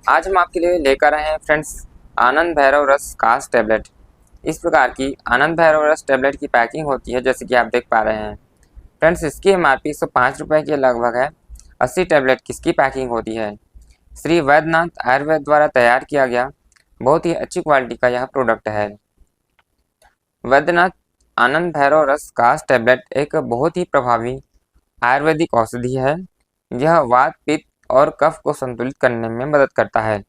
आज हम आपके लिए लेकर आए हैं फ्रेंड्स आनंद भैरव रस कास्ट टैबलेट। इस प्रकार की आनंद भैरव रस टैबलेट की पैकिंग होती है, जैसे कि आप देख पा रहे हैं फ्रेंड्स। इसकी एमआरपी 105 रुपये के लगभग है। 80 टैबलेट किसकी पैकिंग होती है। श्री वैद्यनाथ आयुर्वेद द्वारा तैयार किया गया बहुत ही अच्छी क्वालिटी का यह प्रोडक्ट है। वैद्यनाथ आनंद भैरव रस कास्ट टैबलेट एक बहुत ही प्रभावी आयुर्वेदिक औषधि है। यह वात, पित्त और कफ को संतुलित करने में मदद करता है।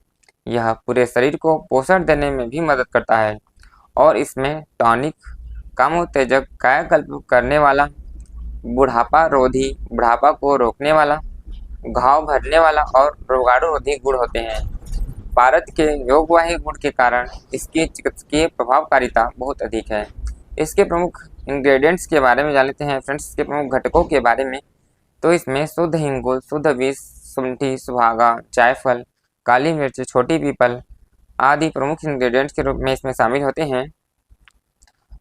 यह पूरे शरीर को पोषण देने में भी मदद करता है और इसमें टॉनिक, कामोत्तेजक, कायाकल्प करने वाला, बुढ़ापा रोधी, बुढ़ापा को रोकने वाला, घाव भरने वाला और रोगाणुरोधी गुण होते हैं। भारत के योगवाही गुण के कारण इसकी चिकित्सकीय प्रभावकारिता बहुत अधिक है। इसके प्रमुख इंग्रेडिएंट्स के बारे में जान लेते हैं फ्रेंड्स, इसके प्रमुख घटकों के बारे में। तो इसमें शुद्ध हिंगुल, शुद्ध विष, शुंठी, सुहागा, जायफल, काली मिर्च, छोटी पीपल आदि प्रमुख इंग्रेडिएंट्स के रूप में इसमें शामिल होते हैं।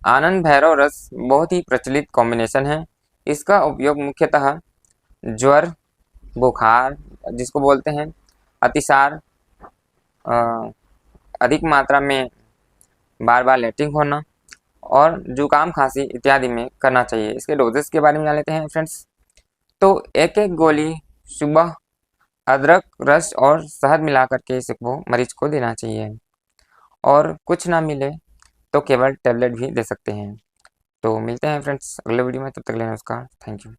आनंद भैरव रस बहुत ही प्रचलित कॉम्बिनेशन है। इसका उपयोग मुख्यतः ज्वर, बुखार जिसको बोलते हैं, अतिसार, अधिक मात्रा में बार बार लेटरिन होना और जुकाम, खांसी इत्यादि में करना चाहिए। इसके डोजेस के बारे में जान लेते हैं फ्रेंड्स। तो एक एक गोली सुबह अदरक रस और शहद मिलाकर के इसको मरीज को देना चाहिए, और कुछ ना मिले तो केवल टैबलेट भी दे सकते हैं। तो मिलते हैं फ्रेंड्स अगले वीडियो में, तब तक के लिए नमस्कार, थैंक यू।